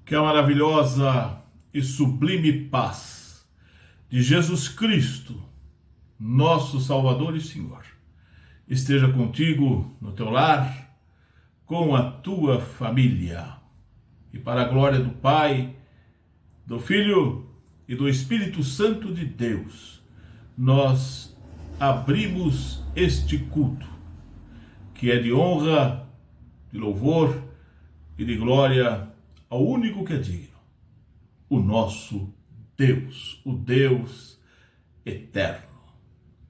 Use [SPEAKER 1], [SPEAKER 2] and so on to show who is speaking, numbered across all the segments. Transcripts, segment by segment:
[SPEAKER 1] Que a maravilhosa e sublime paz de Jesus Cristo, nosso Salvador e Senhor, esteja contigo no teu lar, com a tua família. E para a glória do Pai, do Filho e do Espírito Santo de Deus, nós abrimos este culto, que é de honra, de louvor e de glória ao único que é digno, o nosso Deus, o Deus eterno.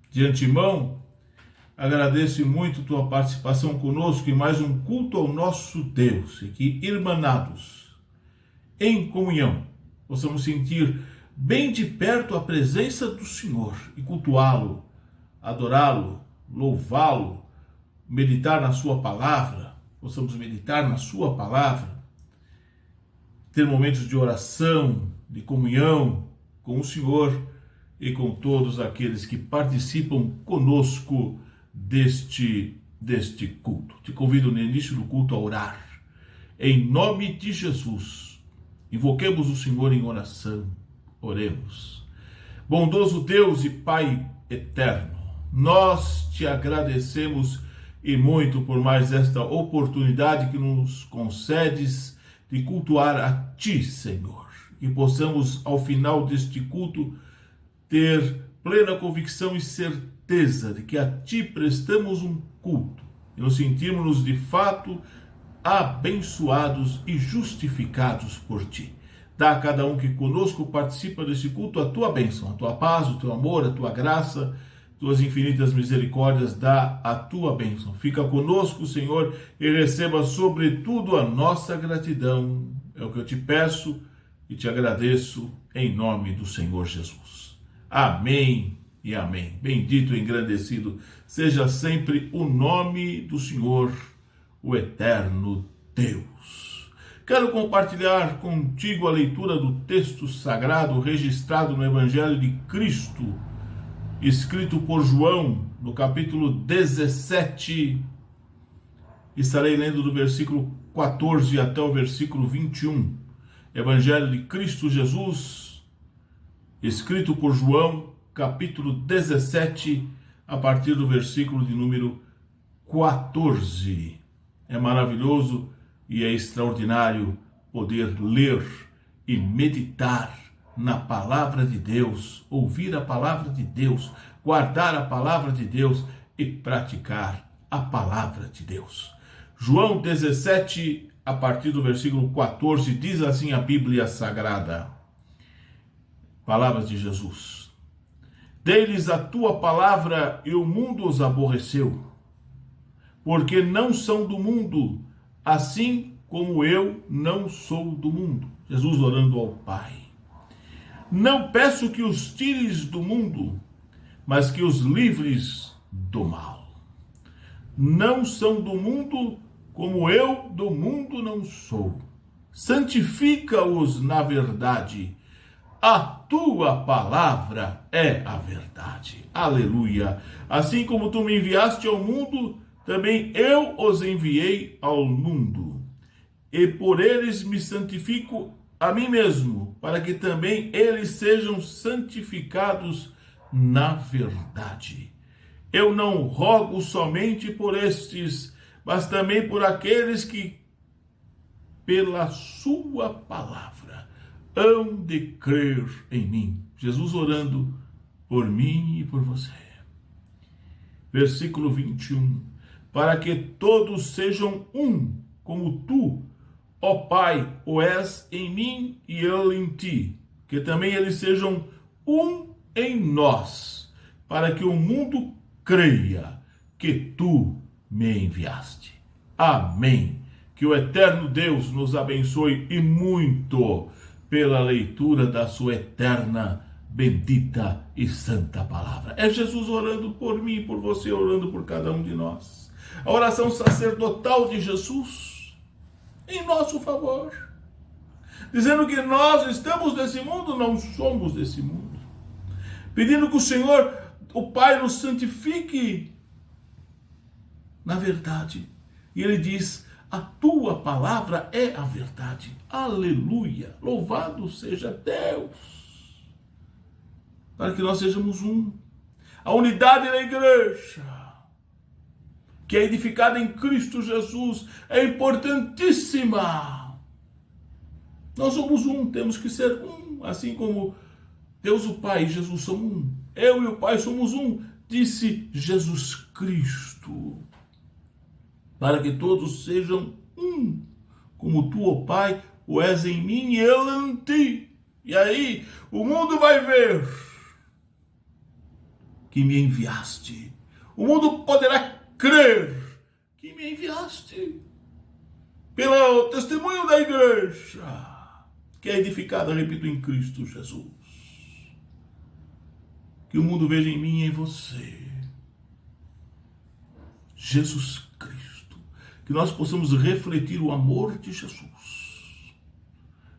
[SPEAKER 1] De antemão, agradeço muito tua participação conosco em mais um culto ao nosso Deus, e que, irmanados, em comunhão, possamos sentir bem de perto a presença do Senhor e cultuá-lo, adorá-lo, louvá-lo, meditar na sua palavra, possamos meditar na sua palavra, ter momentos de oração, de comunhão com o Senhor e com todos aqueles que participam conosco deste culto. Te convido no início do culto a orar. Em nome de Jesus, invoquemos o Senhor em oração. Oremos. Bondoso Deus e Pai eterno, nós te agradecemos e muito por mais esta oportunidade que nos concedes de cultuar a Ti, Senhor, e possamos, ao final deste culto, ter plena convicção e certeza de que a Ti prestamos um culto e nos sentirmos de fato abençoados e justificados por Ti. Dá a cada um que conosco participa desse culto a Tua bênção, a Tua paz, o Teu amor, a Tua graça, Tuas infinitas misericórdias, dá a Tua bênção. Fica conosco, Senhor, e receba sobretudo a nossa gratidão. É o que eu te peço e te agradeço em nome do Senhor Jesus. Amém e amém. Bendito e engrandecido seja sempre o nome do Senhor, o eterno Deus. Quero compartilhar contigo a leitura do texto sagrado registrado no Evangelho de Cristo, escrito por João, no capítulo 17, estarei lendo do versículo 14 até o versículo 21. Evangelho de Cristo Jesus, escrito por João, capítulo 17, a partir do versículo de número 14. É maravilhoso e é extraordinário poder ler e meditar na palavra de Deus, ouvir a palavra de Deus, guardar a palavra de Deus e praticar a palavra de Deus. João 17, a partir do versículo 14, diz assim a Bíblia Sagrada. Palavras de Jesus. Dei-lhes a tua palavra e o mundo os aborreceu, porque não são do mundo, assim como eu não sou do mundo. Jesus orando ao Pai. Não peço que os tires do mundo, mas que os livres do mal. Não são do mundo, como eu do mundo não sou. Santifica-os na verdade. A tua palavra é a verdade. Aleluia. Assim como tu me enviaste ao mundo, também eu os enviei ao mundo. E por eles me santifico a mim mesmo, para que também eles sejam santificados na verdade. Eu não rogo somente por estes, mas também por aqueles que, pela sua palavra, hão de crer em mim. Jesus orando por mim e por você. Versículo 21. Para que todos sejam um, como tu, ó Pai, o és em mim e eu em ti, que também eles sejam um em nós, para que o mundo creia que tu me enviaste. Amém. Que o eterno Deus nos abençoe e muito pela leitura da sua eterna, bendita e santa palavra. É Jesus orando por mim, por você, orando por cada um de nós. A oração sacerdotal de Jesus em nosso favor, dizendo que nós estamos nesse mundo, não somos desse mundo, pedindo que o Senhor, o Pai, nos santifique na verdade. E ele diz: A tua palavra é a verdade. Aleluia! Louvado seja Deus! Para que nós sejamos um. A unidade da igreja, que é edificada em Cristo Jesus, é importantíssima. Nós somos um, temos que ser um, assim como Deus o Pai e Jesus são um. Eu e o Pai somos um, disse Jesus Cristo. Para que todos sejam um, como tu, ó Pai, o és em mim e eu em ti. E aí o mundo vai ver que me enviaste. O mundo poderá crer que me enviaste. Pelo testemunho da igreja, que é edificada, repito, em Cristo Jesus. Que o mundo veja em mim e em você Jesus Cristo. Que nós possamos refletir o amor de Jesus.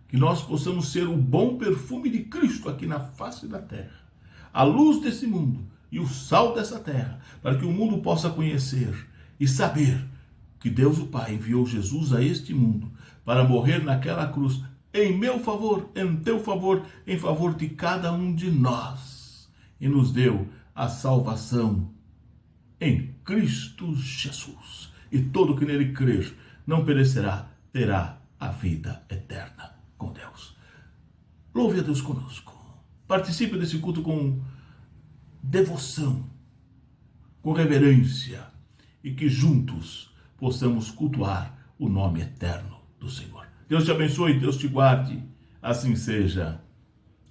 [SPEAKER 1] Que nós possamos ser o bom perfume de Cristo aqui na face da terra. A luz desse mundo e o sal dessa terra. Para que o mundo possa conhecer e saber que Deus o Pai enviou Jesus a este mundo para morrer naquela cruz em meu favor, em teu favor, em favor de cada um de nós. E nos deu a salvação em Cristo Jesus. E todo que nele crer não perecerá, terá a vida eterna com Deus. Louve a Deus conosco. Participe desse culto com devoção, com reverência, e que juntos possamos cultuar o nome eterno do Senhor. Deus te abençoe, Deus te guarde. Assim seja.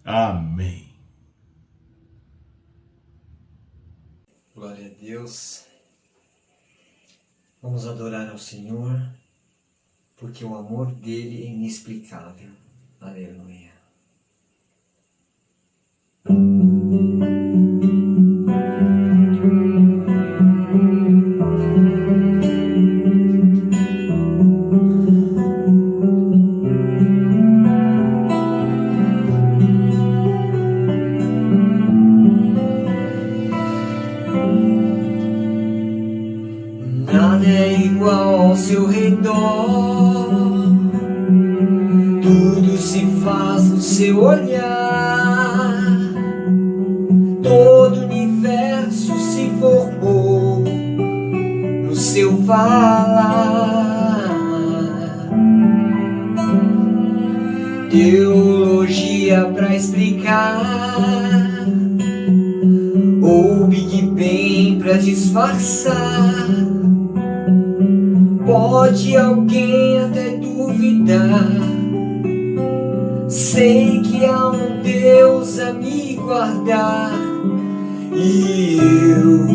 [SPEAKER 1] Amém.
[SPEAKER 2] Glória a Deus. Vamos adorar ao Senhor, porque o amor dele é inexplicável. Aleluia. Nada é igual ao seu redor, tudo se faz no seu olhar, todo o universo se formou no seu falar. Teologia pra explicar, ou Big Bang pra disfarçar. Pode alguém até duvidar, sei que há um Deus a me guardar. E eu,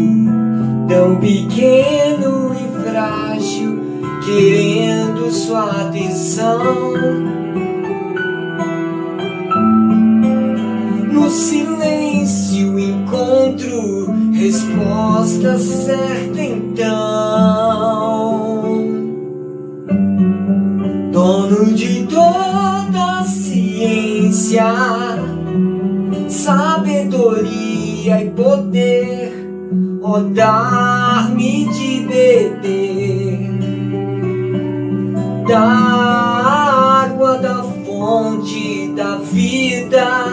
[SPEAKER 2] tão pequeno e frágil, querendo sua atenção. No silêncio encontro resposta certa então. Dono de toda a ciência, sabedoria e poder, ó, dar-me de beber da água da fonte da vida.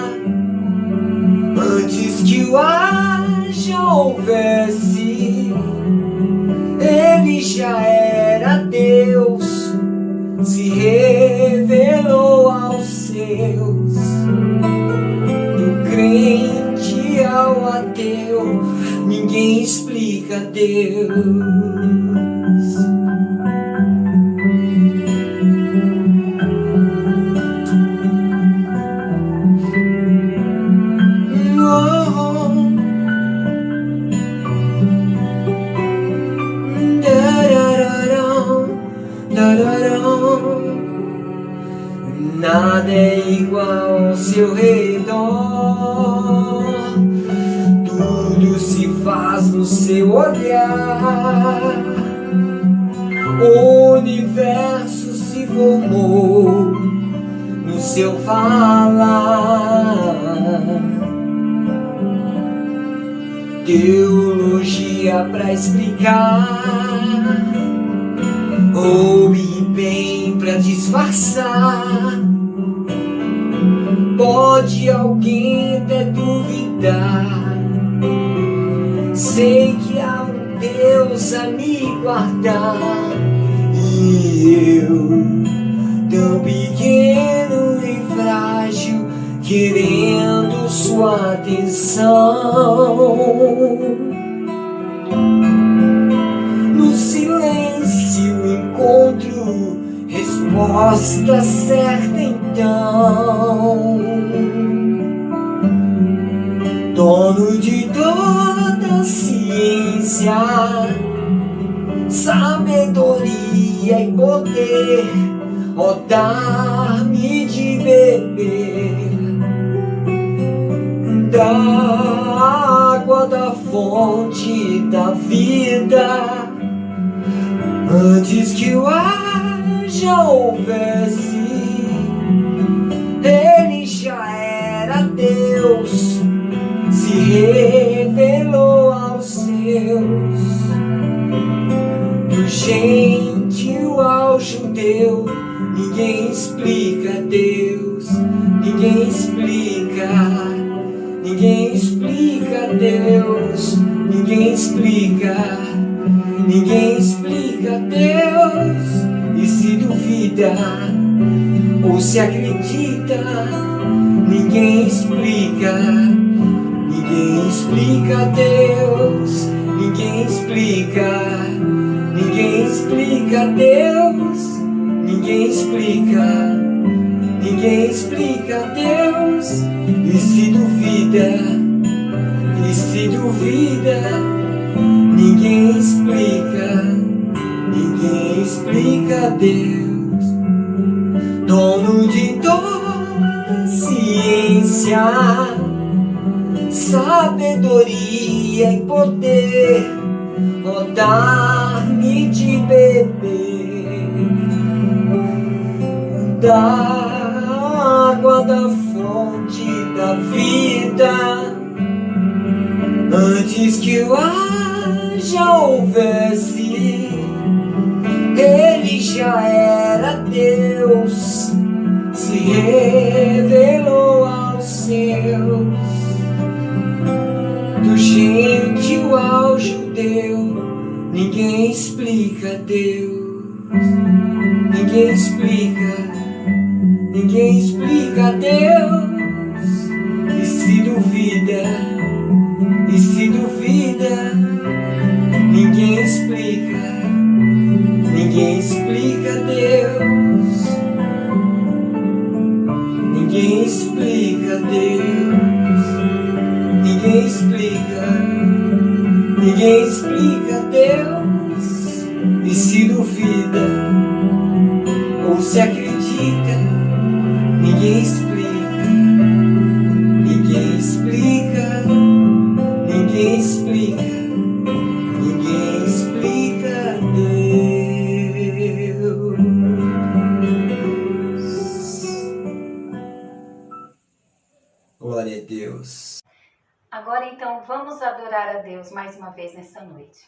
[SPEAKER 2] Antes que o haja houvesse, ele já era Deus. Se revelou aos seus, do crente ao ateu, ninguém explica Deus. Nada é igual ao seu redor, tudo se faz no seu olhar, o universo se formou no seu falar. Teologia pra explicar, Ouve bem pra disfarçar. Pode alguém até duvidar. Sei que há um Deus a me guardar. E eu, tão pequeno e frágil, querendo sua atenção. No silêncio encontro resposta certa então. Dono de toda ciência, sabedoria e poder, ó, dar-me de beber da água da fonte da vida. Antes que o ar já houvesse, ele já era Deus, se revelou aos seus. Do gentil ao judeu, ninguém explica Deus, ninguém explica, ninguém explica Deus, ninguém explica, ninguém explica Deus. E se duvida ou se acredita, ninguém explica, ninguém explica Deus, ninguém explica, ninguém explica Deus, ninguém explica, ninguém explica Deus. E se duvida, e se duvida, ninguém explica, ninguém explica Deus. Dono de toda ciência, sabedoria e poder, ó, dar-me de beber da água da fonte da vida. Antes que o ar já houvesse, ele já era Deus, se revelou aos seus. Do gentil ao judeu, ninguém explica Deus, ninguém explica, ninguém explica Deus. E se duvida, e se duvida, ninguém explica, ninguém explica Deus, ninguém explica Deus, ninguém explica, ninguém explica Deus. E se duvida ou se acredita, ninguém explica, ninguém explica, ninguém explica, ninguém explica Deus. Glória a Deus.
[SPEAKER 3] Agora então vamos adorar a Deus mais uma vez nesta noite.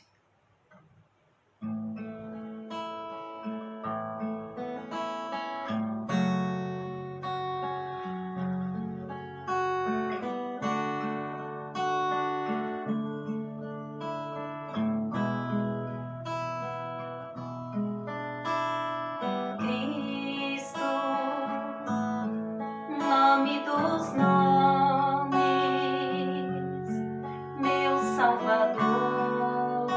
[SPEAKER 4] Salvador.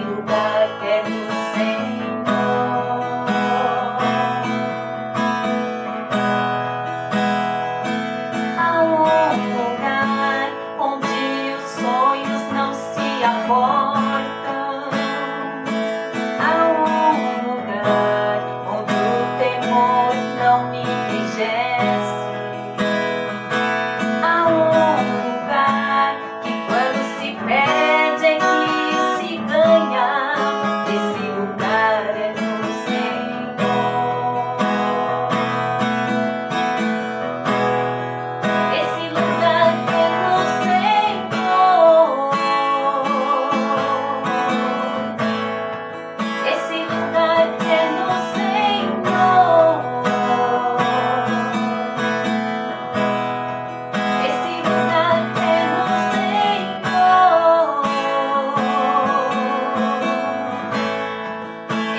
[SPEAKER 3] lugar é do Senhor. Há um lugar onde os sonhos não se abortam. Há um lugar onde o temor não me enrijece. Há um lugar que quando se perde é que se ganha. Esse lugar é do Senhor. Esse lugar é do Senhor. Esse lugar é do Senhor. Esse lugar é do Senhor.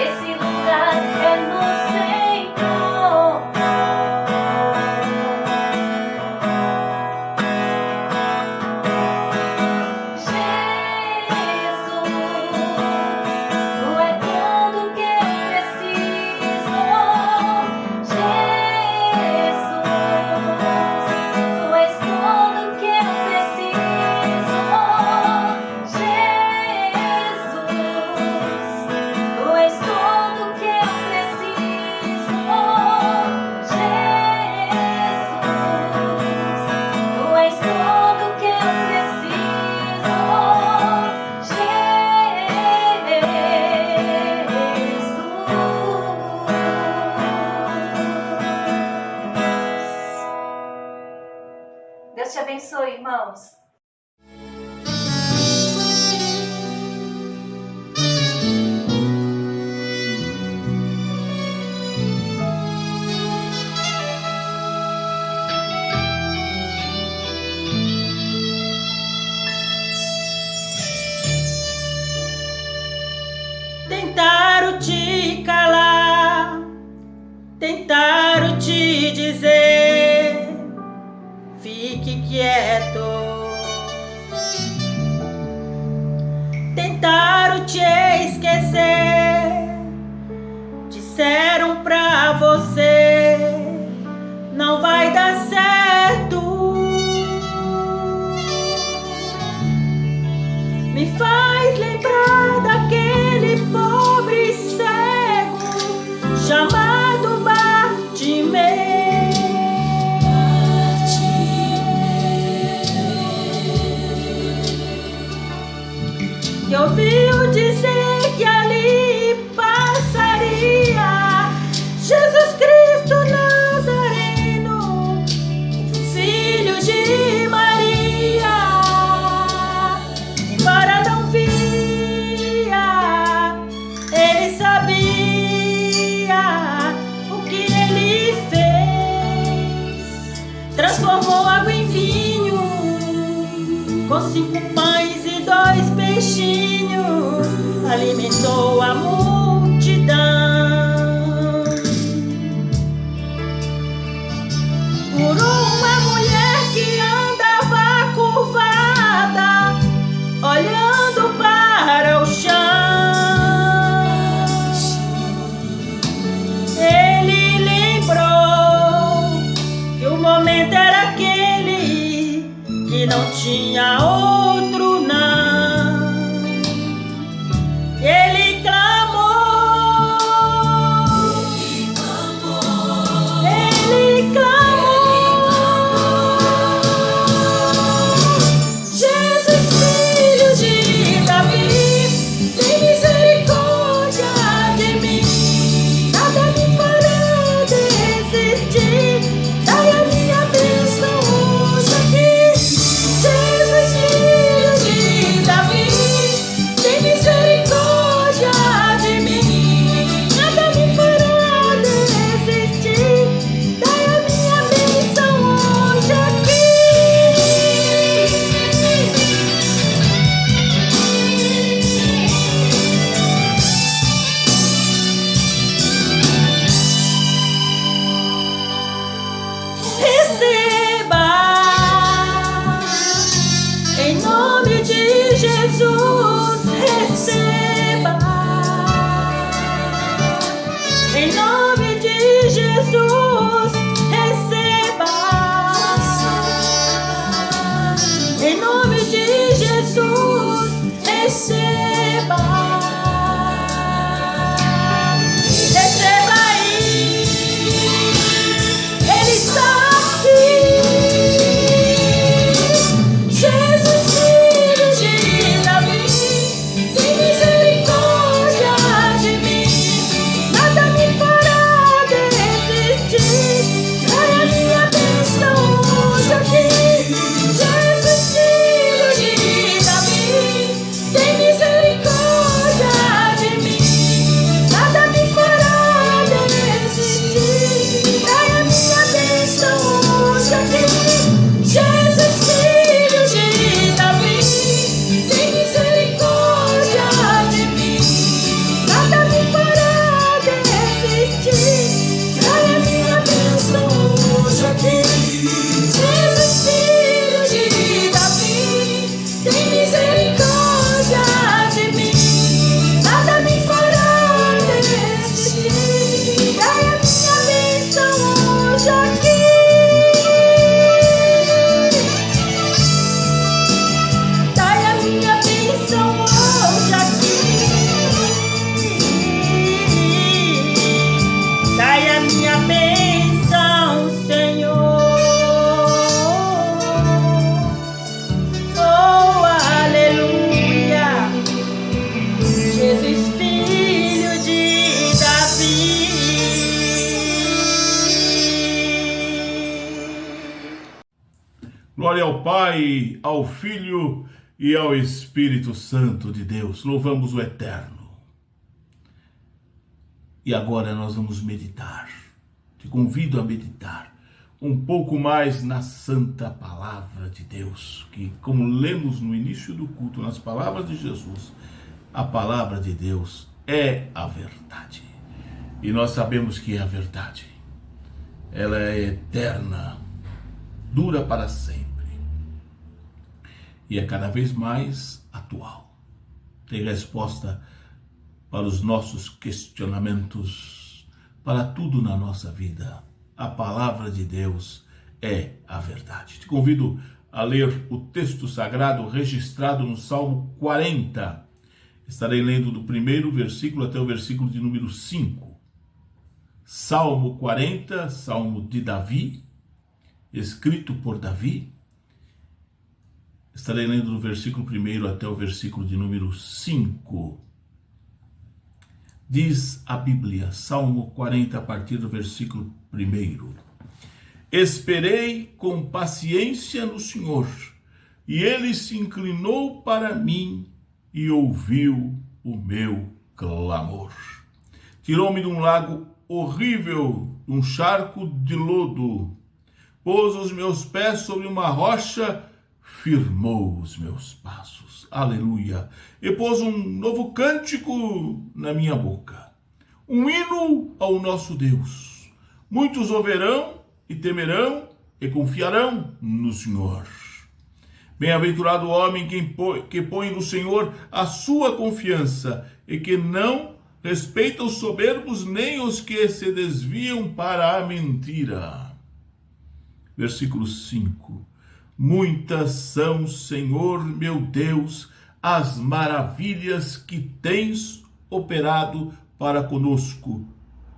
[SPEAKER 3] Esse lugar é do Senhor. Jesus, tu é tudo que eu preciso. Jesus, tu és tudo que eu preciso. Jesus, tu és tudo que eu preciso. Jesus, tu és tudo que eu preciso. Deus te abençoe, irmãos.
[SPEAKER 4] Tentaram te calar, tentaram te dizer, fique quieto. Tentaram te esquecer, disseram pra você, não vai dar certo. Me faz lembrar daquele pobre cego chamado Bartimeu, que ouviu dizer que ali passaria Jesus Cristo Nazareno, filho de Maria. Embora não via, ele sabia o que ele fez. Transformou água em vinho, com 5 pães e 2 peixinhos, alimentou a multidão. Curou uma mulher que andava curvada, olhando para o chão. Ele lembrou que o momento era aquele, que não tinha outro não. Ele clamou
[SPEAKER 1] Glória ao Pai, ao Filho e ao Espírito Santo de Deus. Louvamos o Eterno. E agora nós vamos meditar. Te convido a meditar um pouco mais na santa palavra de Deus, que, como lemos no início do culto, nas palavras de Jesus, a palavra de Deus é a verdade. E nós sabemos que é a verdade. Ela é eterna, dura para sempre. E é cada vez mais atual. Tem resposta para os nossos questionamentos, para tudo na nossa vida. A palavra de Deus é a verdade. Te convido a ler o texto sagrado registrado no Salmo 40. Estarei lendo do primeiro versículo até o versículo de número 5. Salmo 40, Salmo de Davi, escrito por Davi. Estarei lendo do versículo 1 até o versículo de número 5. Diz a Bíblia, Salmo 40, a partir do versículo 1. Esperei com paciência no Senhor, e Ele se inclinou para mim e ouviu o meu clamor. Tirou-me de um lago horrível, de um charco de lodo, pôs os meus pés sobre uma rocha, firmou os meus passos. Aleluia! E pôs um novo cântico na minha boca, um hino ao nosso Deus. Muitos ouvirão e temerão e confiarão no Senhor. Bem-aventurado o homem que põe no Senhor a sua confiança e que não respeita os soberbos nem os que se desviam para a mentira. Versículo 5. Muitas são, Senhor meu Deus, as maravilhas que tens operado para conosco,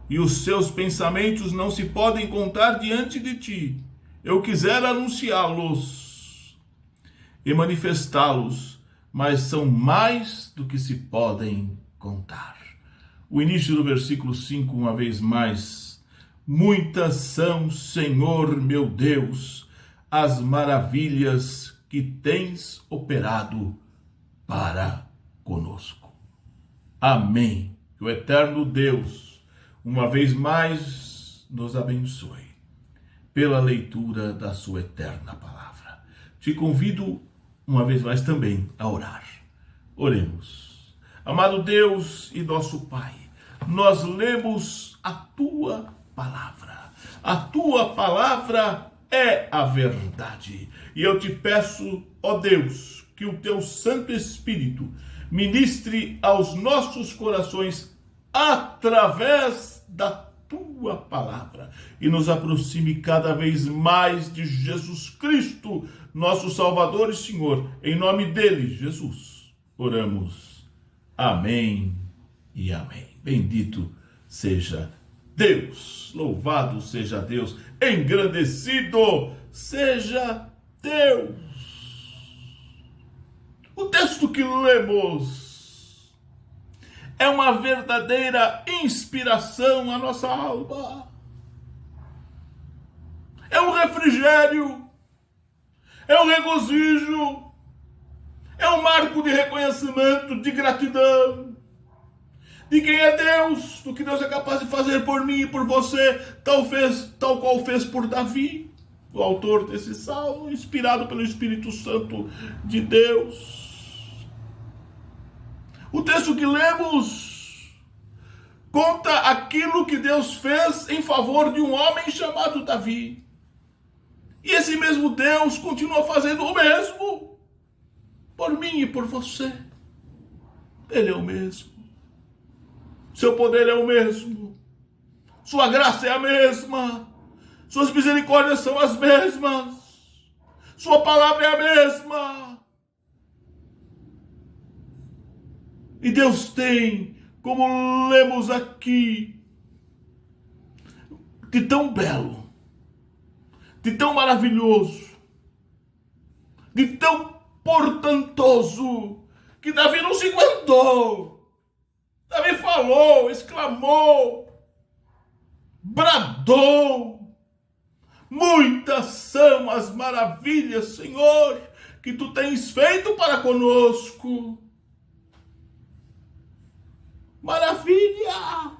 [SPEAKER 1] e os seus pensamentos não se podem contar diante de ti. Eu quisera anunciá-los e manifestá-los, mas são mais do que se podem contar. O início do versículo 5, uma vez mais. Muitas são, Senhor meu Deus, as maravilhas que tens operado para conosco. Amém. Que o eterno Deus, uma vez mais, nos abençoe pela leitura da sua eterna palavra. Te convido uma vez mais também a orar. Oremos. Amado Deus e nosso Pai, nós lemos a tua palavra. A tua palavra é a verdade. E eu te peço, ó Deus, que o teu Santo Espírito ministre aos nossos corações através da tua palavra e nos aproxime cada vez mais de Jesus Cristo, nosso Salvador e Senhor. Em nome dele, Jesus, oramos. Amém e amém. Bendito seja Deus, louvado seja Deus, engrandecido seja Deus. O texto que lemos é uma verdadeira inspiração à nossa alma. É um refrigério, é um regozijo, é um marco de reconhecimento, de gratidão, de quem é Deus, do que Deus é capaz de fazer por mim e por você, tal qual fez por Davi, o autor desse salmo, inspirado pelo Espírito Santo de Deus. O texto que lemos conta aquilo que Deus fez em favor de um homem chamado Davi. E esse mesmo Deus continua fazendo o mesmo por mim e por você. Ele é o mesmo. Seu poder é o mesmo. Sua graça é a mesma. Suas misericórdias são as mesmas. Sua palavra é a mesma. E Deus tem, como lemos aqui, de tão belo, de tão maravilhoso, de tão portentoso, que Davi não se aguentou. Davi falou, exclamou, bradou, Muitas são as maravilhas, Senhor, que tu tens feito para conosco. Maravilha!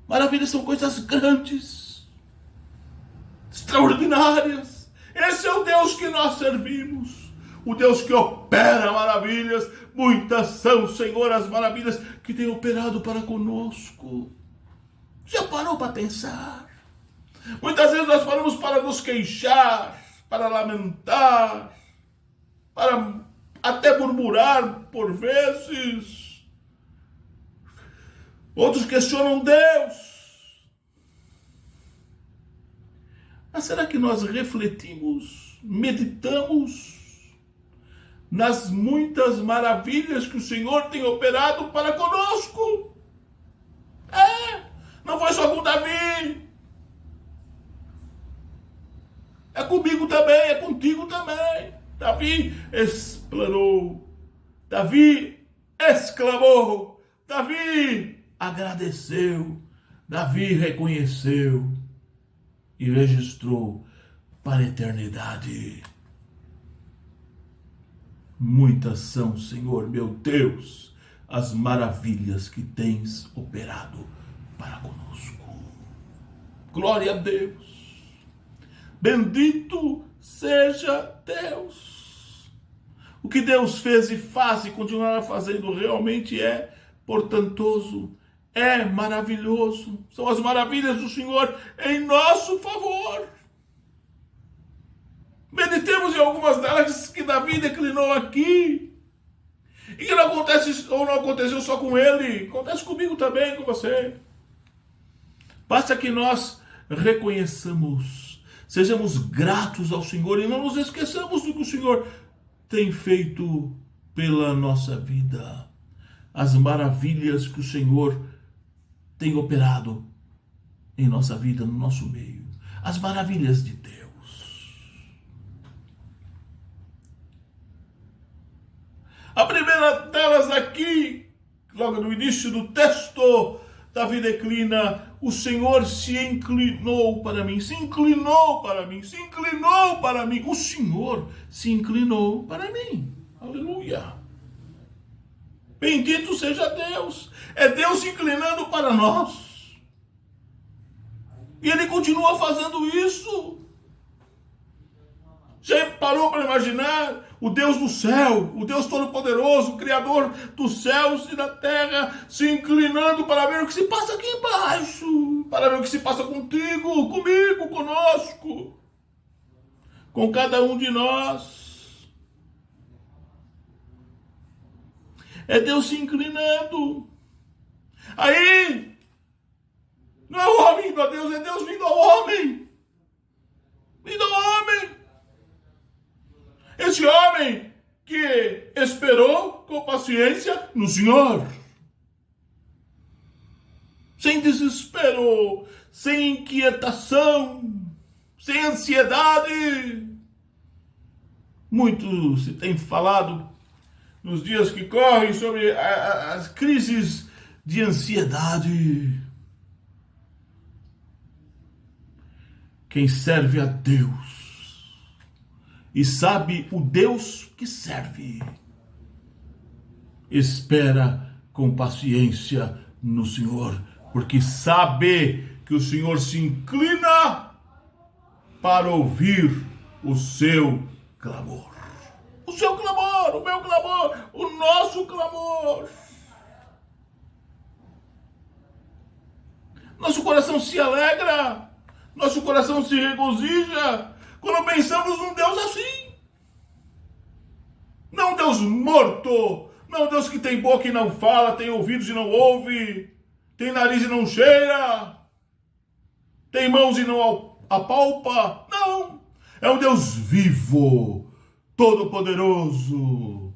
[SPEAKER 1] Maravilhas são coisas grandes, extraordinárias. Esse é o Deus que nós servimos, o Deus que opera maravilhas. Muitas são, Senhor, as maravilhas que tem operado para conosco. Já parou para pensar? Muitas vezes nós paramos para nos queixar, para lamentar, para até murmurar por vezes. Outros questionam Deus. Mas será que nós refletimos, meditamos nas muitas maravilhas que o Senhor tem operado para conosco? Não foi só com Davi. É comigo também, é contigo também. Davi explanou, Davi exclamou, Davi agradeceu, Davi reconheceu e registrou para a eternidade. Muitas são, Senhor, meu Deus, as maravilhas que tens operado para conosco. Glória a Deus. Bendito seja Deus. O que Deus fez e faz e continuará fazendo realmente é portentoso, é maravilhoso. São as maravilhas do Senhor em nosso favor. Meditemos em algumas delas que Davi declinou aqui. E que não acontece ou não aconteceu só com ele. Acontece comigo também, com você. Basta que nós reconheçamos, sejamos gratos ao Senhor e não nos esqueçamos do que o Senhor tem feito pela nossa vida. As maravilhas que o Senhor tem operado em nossa vida, no nosso meio. As maravilhas de Deus. A primeira delas aqui, logo no início do texto, Davi declina: o Senhor se inclinou para mim, se inclinou para mim, se inclinou para mim. O Senhor se inclinou para mim. Aleluia. Bendito seja Deus. É Deus se inclinando para nós. E Ele continua fazendo isso. Já parou para imaginar o Deus do céu, o Deus Todo-Poderoso, o Criador dos céus e da terra, se inclinando para ver o que se passa aqui embaixo, para ver o que se passa contigo, comigo, conosco, com cada um de nós. É Deus se inclinando. Aí, não é o homem indo a Deus, é Deus vindo ao homem. Vindo ao homem. Esse homem que esperou com paciência no Senhor. Sem desespero, sem inquietação, sem ansiedade. Muito se tem falado nos dias que correm sobre as crises de ansiedade. Quem serve a Deus e sabe o Deus que serve, espera com paciência no Senhor, porque sabe que o Senhor se inclina para ouvir o seu clamor. O seu clamor, o meu clamor, o nosso clamor. Nosso coração se alegra, nosso coração se regozija quando pensamos num Deus assim. Não um Deus morto, não um Deus que tem boca e não fala, tem ouvidos e não ouve, tem nariz e não cheira, tem mãos e não apalpa. Não, é um Deus vivo, todo-poderoso,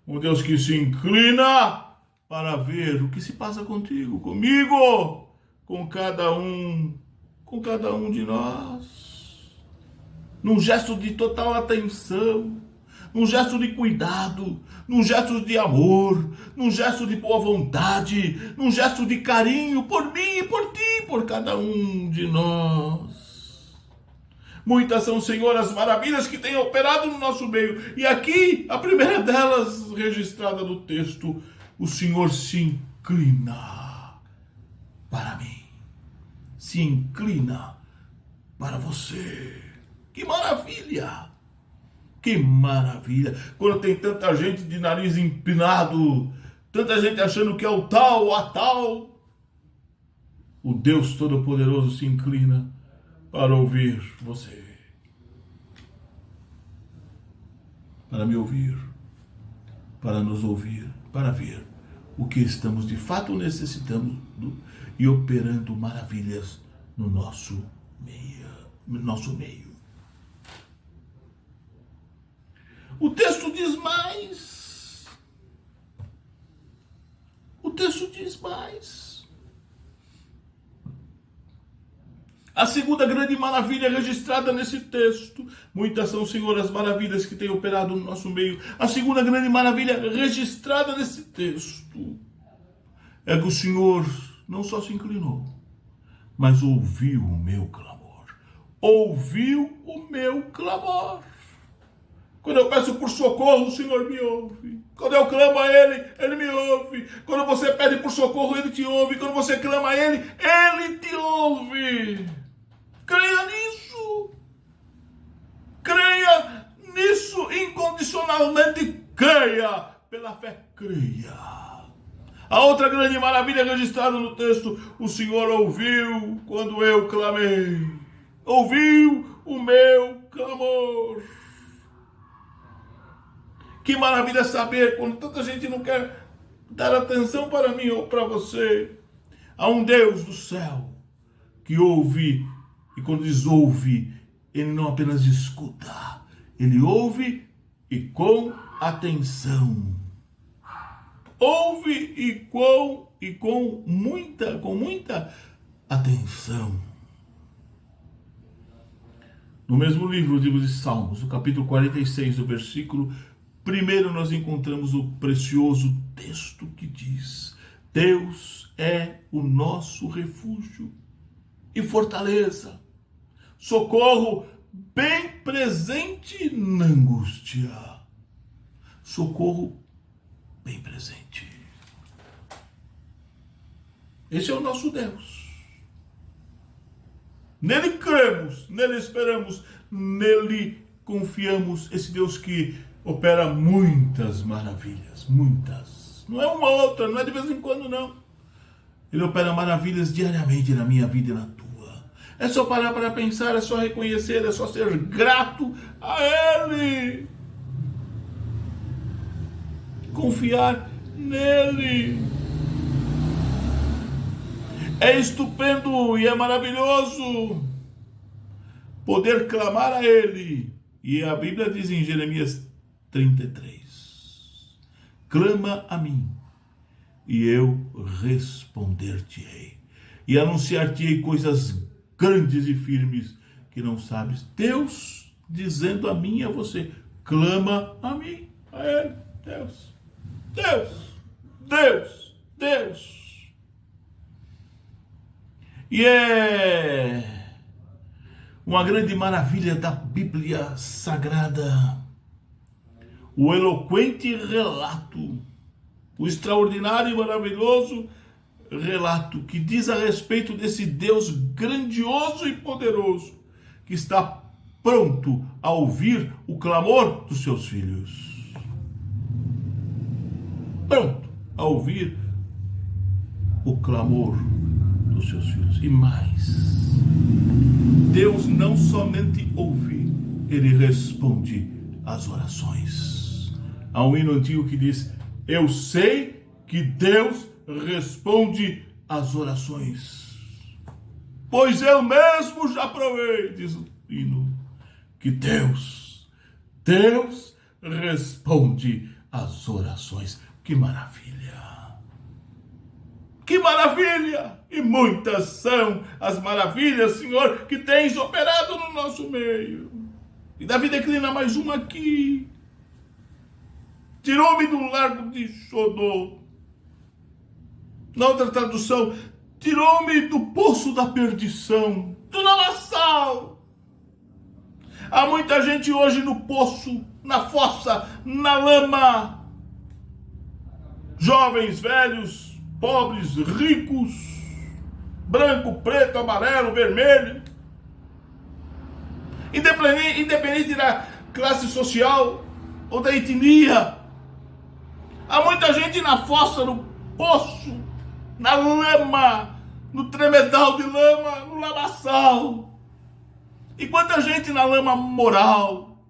[SPEAKER 1] um Deus que se inclina para ver o que se passa contigo, comigo, com cada um de nós. Num gesto de total atenção, num gesto de cuidado, num gesto de amor, num gesto de boa vontade, num gesto de carinho por mim e por ti, por cada um de nós. Muitas são, Senhor, as maravilhas que têm operado no nosso meio. E aqui, a primeira delas, registrada no texto, o Senhor se inclina para mim. Se inclina para você. Que maravilha! Que maravilha! Quando tem tanta gente de nariz empinado, tanta gente achando que é o tal ou a tal, o Deus Todo-Poderoso se inclina para ouvir você. Para me ouvir, para nos ouvir, para ver o que estamos de fato necessitando e operando maravilhas no nosso meio. O texto diz mais. A segunda grande maravilha registrada nesse texto. Muitas são, Senhor, as maravilhas que têm operado no nosso meio. A segunda grande maravilha registrada nesse texto é que o Senhor não só se inclinou, mas ouviu o meu clamor. Ouviu o meu clamor. Quando eu peço por socorro, o Senhor me ouve. Quando eu clamo a Ele, Ele me ouve. Quando você pede por socorro, Ele te ouve. Quando você clama a Ele, Ele te ouve. Creia nisso. Creia nisso incondicionalmente. Creia. Pela fé, creia. A outra grande maravilha registrada no texto, o Senhor ouviu quando eu clamei. Ouviu o meu clamor. Que maravilha saber, quando tanta gente não quer dar atenção para mim ou para você, há um Deus do céu que ouve, e quando diz ouve, Ele não apenas escuta, Ele ouve e com atenção. Ouve e com muita atenção. No mesmo livro de Salmos, no capítulo 46, o versículo 1, nós encontramos o precioso texto que diz: Deus é o nosso refúgio e fortaleza, socorro bem presente na angústia. Socorro bem presente. Esse é o nosso Deus. Nele cremos, nele esperamos, nele confiamos. Esse Deus que opera muitas maravilhas, muitas. Não é uma outra, não é de vez em quando, não. Ele opera maravilhas diariamente na minha vida e na tua. É só parar para pensar, é só reconhecer, é só ser grato a Ele. Confiar nele. É estupendo e é maravilhoso poder clamar a Ele. E a Bíblia diz em Jeremias 33, clama a mim e eu responder-te-ei e anunciar-te-ei coisas grandes e firmes que não sabes. Deus dizendo a mim e a você, clama a mim, a Ele. Deus. E é uma grande maravilha da Bíblia Sagrada o eloquente relato, o extraordinário e maravilhoso relato que diz a respeito desse Deus grandioso e poderoso que está pronto a ouvir o clamor dos seus filhos. Pronto a ouvir o clamor dos seus filhos. E mais, Deus não somente ouve, Ele responde às orações. Há um hino antigo que diz: eu sei que Deus responde às orações, pois eu mesmo já provei, diz o hino, que Deus responde às orações. Que maravilha! Que maravilha! E muitas são as maravilhas, Senhor, que tens operado no nosso meio. E Davi declina mais uma aqui. tirou-me do largo de Sodom. Na outra tradução, tirou-me do poço da perdição, do lamaçal. Há muita gente hoje no poço, na fossa, na lama. Jovens, velhos, pobres, ricos, branco, preto, amarelo, vermelho. Independente da classe social ou da etnia. Há muita gente na fossa, no poço, na lama, no tremedal de lama, no lamaçal. E quanta gente na lama moral,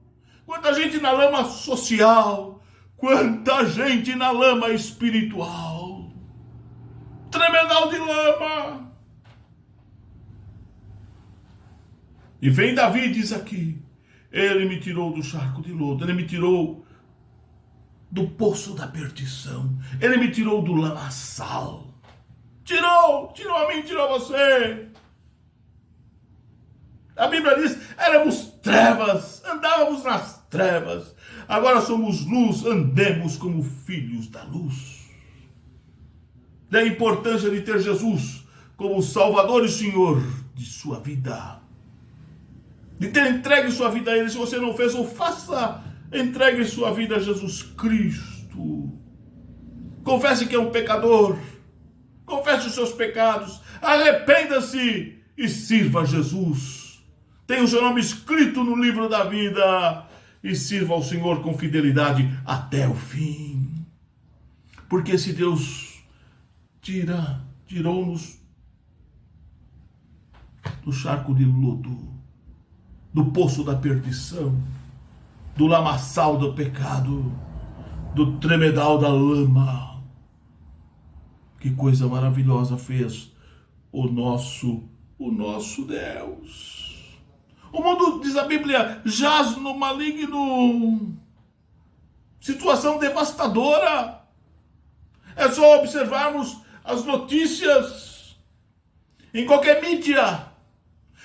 [SPEAKER 1] quanta gente na lama social, quanta gente na lama espiritual. Tremedal de lama. E vem Davi e diz aqui, ele me tirou do charco de lodo, ele me tirou do poço da perdição, ele me tirou do lamaçal. Tirou a mim, tirou a você. A Bíblia diz, éramos trevas, andávamos nas trevas, agora somos luz, andemos como filhos da luz. Da importância de ter Jesus como Salvador e Senhor de sua vida. De ter entregue sua vida a Ele. Se você não fez, ou faça, entregue sua vida a Jesus Cristo. Confesse que é um pecador. Confesse os seus pecados. Arrependa-se e sirva a Jesus. Tenha o seu nome escrito no livro da vida. E sirva ao Senhor com fidelidade até o fim. Porque se Deus tirou-nos do charco de lodo, do poço da perdição, do lamaçal do pecado, do tremedal da lama. Que coisa maravilhosa fez o nosso Deus. O mundo, diz a Bíblia, jaz no maligno. Situação devastadora. É só observarmos as notícias em qualquer mídia.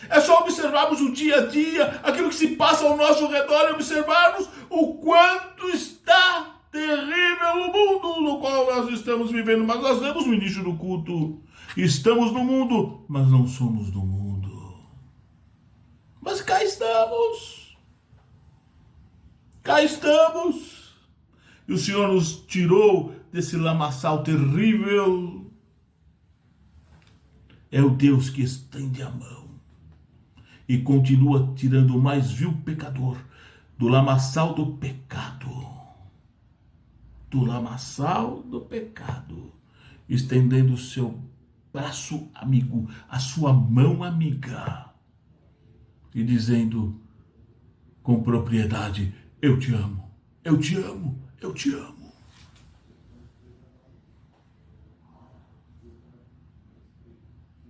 [SPEAKER 1] É só observarmos o dia a dia, aquilo que se passa ao nosso redor, e observarmos o quanto está terrível o mundo no qual nós estamos vivendo. Mas nós lemos no início do culto, estamos no mundo, mas não somos do mundo. Mas cá estamos. Cá estamos. E o Senhor nos tirou desse lamaçal terrível. É o Deus que estende a mão e continua tirando o mais vil pecador do lamaçal do pecado. Do lamaçal do pecado. Estendendo o seu braço amigo, a sua mão amiga. E dizendo com propriedade, eu te amo, eu te amo, eu te amo.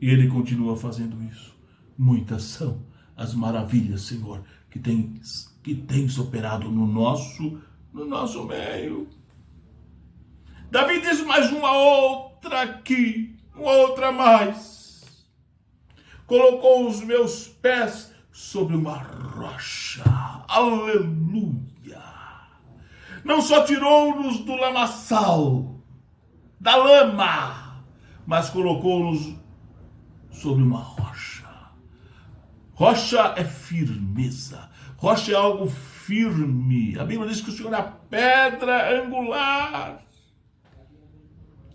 [SPEAKER 1] E Ele continua fazendo isso. Muitas são as maravilhas, Senhor, que tens operado no nosso meio. Davi diz mais uma outra aqui, uma outra mais. Colocou os meus pés sobre uma rocha. Aleluia! Não só tirou-nos do lamaçal, da lama, mas colocou-nos sobre uma rocha. Rocha é firmeza. Rocha é algo firme. A Bíblia diz que o Senhor é a pedra angular.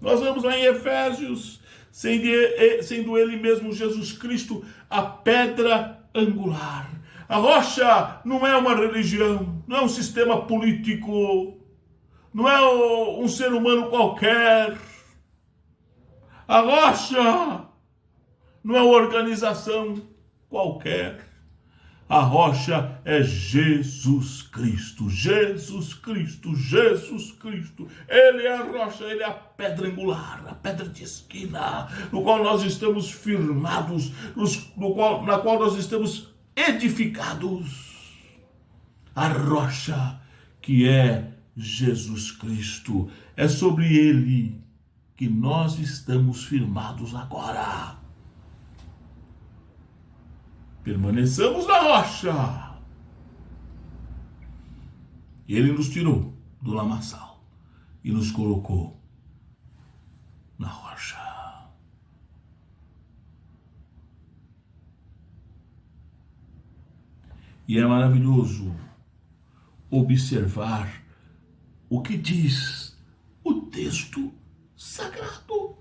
[SPEAKER 1] Nós vamos lá em Efésios, sendo Ele mesmo, Jesus Cristo, a pedra angular. A rocha não é uma religião, não é um sistema político, não é um ser humano qualquer. A rocha não é uma organização qualquer. A rocha é Jesus Cristo. Jesus Cristo, Jesus Cristo. Ele é a rocha, Ele é a pedra angular, a pedra de esquina, no qual nós estamos firmados, na qual nós estamos edificados. A rocha que é Jesus Cristo. É sobre Ele que nós estamos firmados agora. Permaneçamos na rocha. E Ele nos tirou do lamaçal. e nos colocou na rocha. E é maravilhoso observar o que diz o texto sagrado.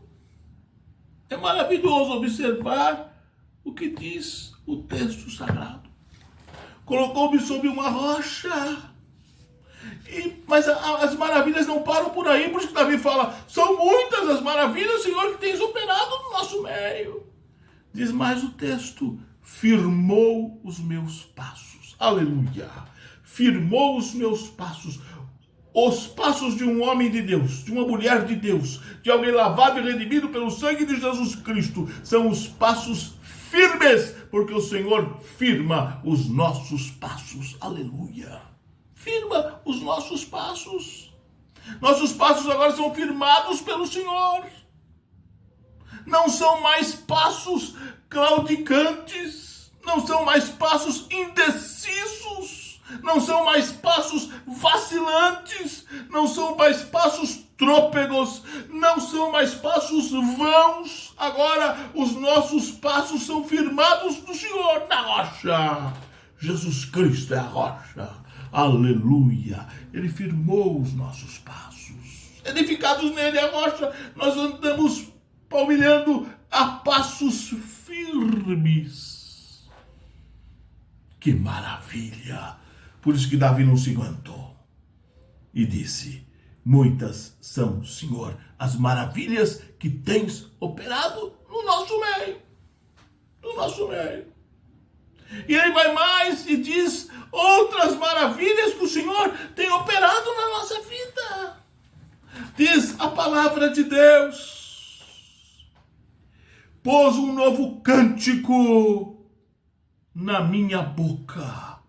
[SPEAKER 1] É maravilhoso observar o que diz o texto sagrado. Colocou-me sobre uma rocha. Mas as maravilhas não param por aí, por isso que Davi fala, são muitas as maravilhas, Senhor, que tens operado no nosso meio. Diz mais o texto, firmou os meus passos. Aleluia. Firmou os meus passos. Os passos de um homem de Deus, de uma mulher de Deus, de alguém lavado e redimido pelo sangue de Jesus Cristo, são os passos firmes, porque o Senhor firma os nossos passos. Aleluia. Firma os nossos passos. Nossos passos agora são firmados pelo Senhor. Não são mais passos claudicantes, não são mais passos indecisos, não são mais passos vacilantes, não são mais passos trôpegos, não são mais passos vãos. Agora os nossos passos são firmados no Senhor, na rocha. Jesus Cristo é a rocha. Aleluia. Ele firmou os nossos passos. Edificados nele, a rocha, nós andamos palmilhando a passos firmes. Que maravilha! Por isso que Davi não se aguentou e disse, muitas são, Senhor, as maravilhas que tens operado no nosso meio. No nosso meio. E ele vai mais e diz outras maravilhas que o Senhor tem operado na nossa vida. Diz a palavra de Deus. Pôs um novo cântico na minha boca,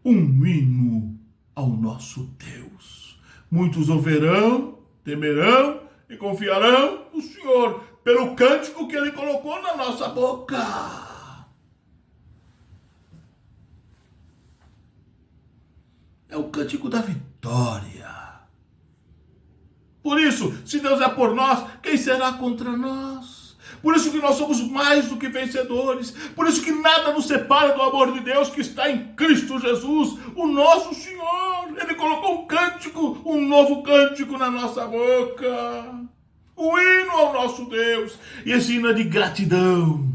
[SPEAKER 1] um hino ao nosso Deus. Muitos ouvirão, temerão e confiarão no Senhor pelo cântico que Ele colocou na nossa boca. É o cântico da vitória. Por isso, se Deus é por nós, quem será contra nós? Por isso que nós somos mais do que vencedores. Por isso que nada nos separa do amor de Deus que está em Cristo Jesus, o nosso Senhor. Ele colocou um cântico, um novo cântico na nossa boca. Um hino ao nosso Deus. E esse hino é de gratidão.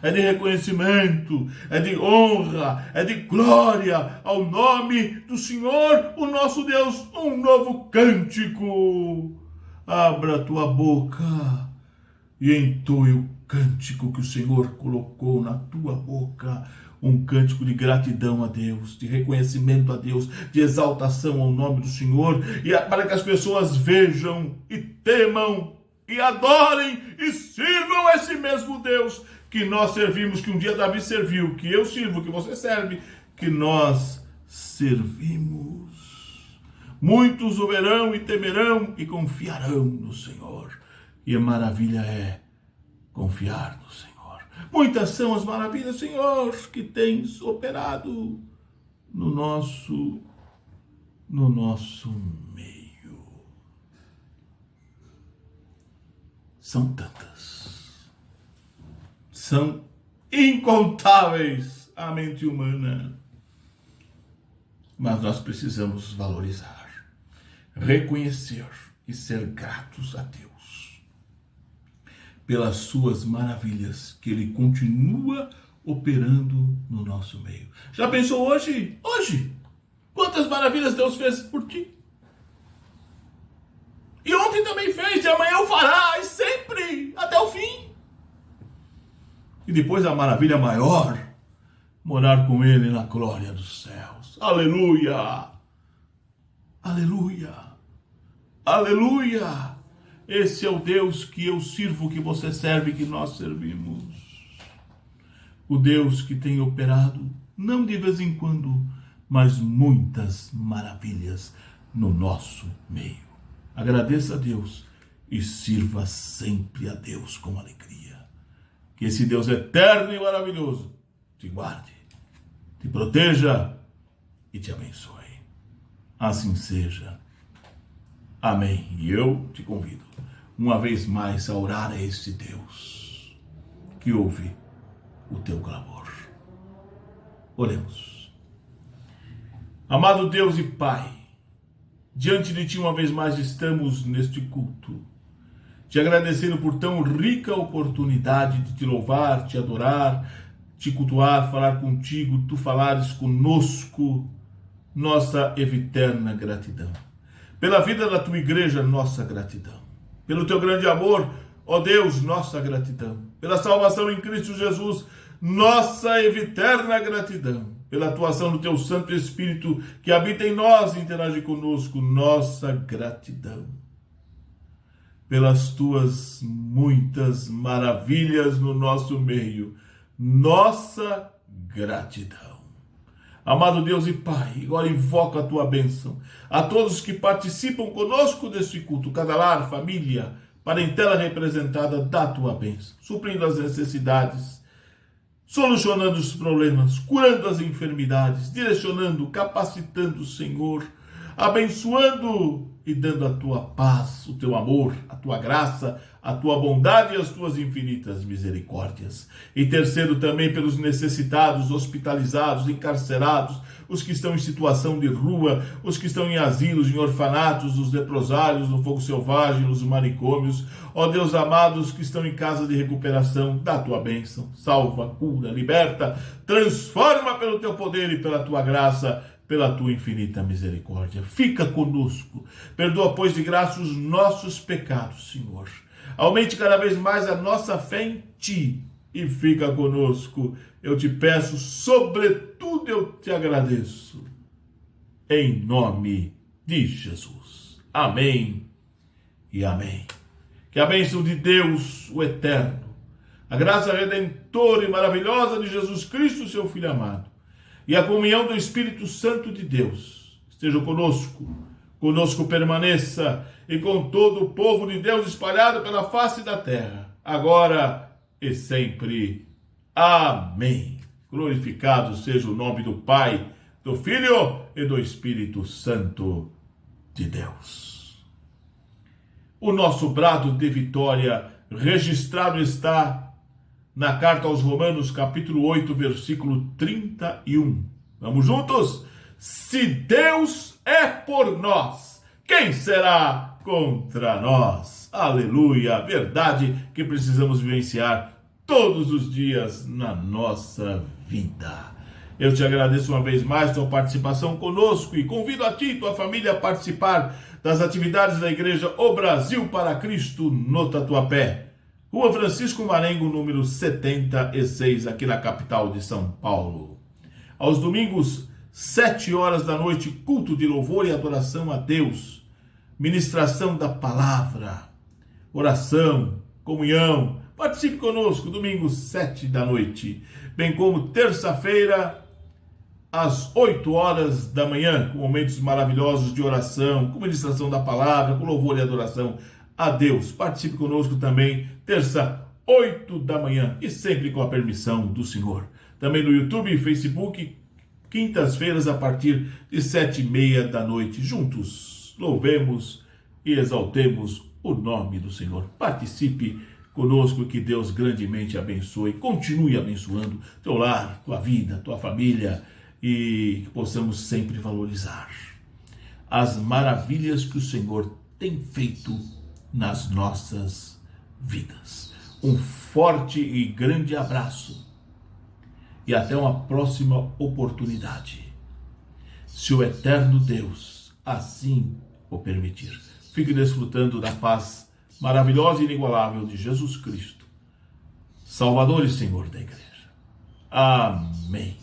[SPEAKER 1] É de reconhecimento, é de honra, é de glória ao nome do Senhor, o nosso Deus, um novo cântico. Abra a tua boca e entoe o cântico que o Senhor colocou na tua boca, um cântico de gratidão a Deus, de reconhecimento a Deus, de exaltação ao nome do Senhor, e para que as pessoas vejam e temam e adorem e sirvam esse mesmo Deus que nós servimos, que um dia Davi serviu, que eu sirvo, que você serve, que nós servimos. Muitos ouvirão e temerão e confiarão no Senhor. E a maravilha é confiar no Senhor. Muitas são as maravilhas, Senhor, que tens operado no nosso meio. São tantas. São incontáveis à mente humana. Mas nós precisamos valorizar, reconhecer e ser gratos a Deus pelas suas maravilhas que Ele continua operando no nosso meio. Já pensou hoje? Hoje? Quantas maravilhas Deus fez por ti? E ontem também fez, e amanhã o fará, e sempre, até o fim. E depois a maravilha maior, morar com Ele na glória dos céus. Aleluia! Aleluia! Aleluia! Esse é o Deus que eu sirvo, que você serve, que nós servimos. O Deus que tem operado, não de vez em quando, mas muitas maravilhas no nosso meio. Agradeça a Deus e sirva sempre a Deus com alegria. Que esse Deus eterno e maravilhoso te guarde, te proteja e te abençoe. Assim seja. Amém. E eu te convido, uma vez mais, a orar a esse Deus que ouve o teu clamor. Oremos. Amado Deus e Pai, diante de ti uma vez mais estamos neste culto, te agradecendo por tão rica oportunidade de te louvar, te adorar, te cultuar, falar contigo, tu falares conosco, nossa eterna gratidão. Pela vida da tua igreja, nossa gratidão. Pelo teu grande amor, ó Deus, nossa gratidão. Pela salvação em Cristo Jesus, nossa eterna gratidão. Pela atuação do teu Santo Espírito que habita em nós e interage conosco, nossa gratidão. Pelas tuas muitas maravilhas no nosso meio, nossa gratidão. Amado Deus e Pai, agora invoco a tua bênção a todos que participam conosco deste culto, cada lar, família, parentela representada, da tua bênção, suprindo as necessidades, solucionando os problemas, curando as enfermidades, direcionando, capacitando, Senhor, abençoando e dando a tua paz, o teu amor, a tua graça, a tua bondade e as tuas infinitas misericórdias. E terceiro, também pelos necessitados, hospitalizados, encarcerados, os que estão em situação de rua, os que estão em asilos, em orfanatos, os leprosários, no fogo selvagem, nos manicômios. Ó Deus amado, os que estão em casa de recuperação, dá a tua bênção, salva, cura, liberta, transforma pelo teu poder e pela tua graça, pela tua infinita misericórdia. Fica conosco, perdoa, pois, de graça os nossos pecados, Senhor. Aumente cada vez mais a nossa fé em ti e fica conosco. Eu te peço, sobretudo eu te agradeço. Em nome de Jesus. Amém e amém. Que a bênção de Deus, o Eterno, a graça redentora e maravilhosa de Jesus Cristo, seu Filho amado, e a comunhão do Espírito Santo de Deus esteja conosco permaneça, e com todo o povo de Deus espalhado pela face da terra, agora e sempre. Amém. Glorificado seja o nome do Pai, do Filho e do Espírito Santo de Deus. O nosso brado de vitória registrado está na carta aos Romanos, capítulo 8, versículo 31. Vamos juntos? Se Deus é por nós, quem será contra nós? Aleluia! Verdade que precisamos vivenciar todos os dias na nossa vida. Eu te agradeço uma vez mais tua participação conosco e convido a ti e tua família a participar das atividades da Igreja O Brasil para Cristo no Tatuapé, Rua Francisco Marengo, número 76, aqui na capital de São Paulo. Aos domingos, 7 horas da noite, culto de louvor e adoração a Deus, ministração da palavra, oração, comunhão. Participe conosco, domingo, 7 da noite, bem como terça-feira, às 8 horas da manhã, com momentos maravilhosos de oração, com ministração da palavra, com louvor e adoração a Deus. Participe conosco também, terça, 8 da manhã, e sempre com a permissão do Senhor. Também no YouTube e Facebook, quintas-feiras, a partir de 7h30 da noite. Juntos, louvemos e exaltemos o nome do Senhor. Participe conosco, que Deus grandemente abençoe, continue abençoando teu lar, tua vida, tua família, e que possamos sempre valorizar as maravilhas que o Senhor tem feito nas nossas vidas. Um forte e grande abraço e até uma próxima oportunidade, se o eterno Deus assim o permitir. Fique desfrutando da paz maravilhosa e inigualável de Jesus Cristo, Salvador e Senhor da Igreja. Amém.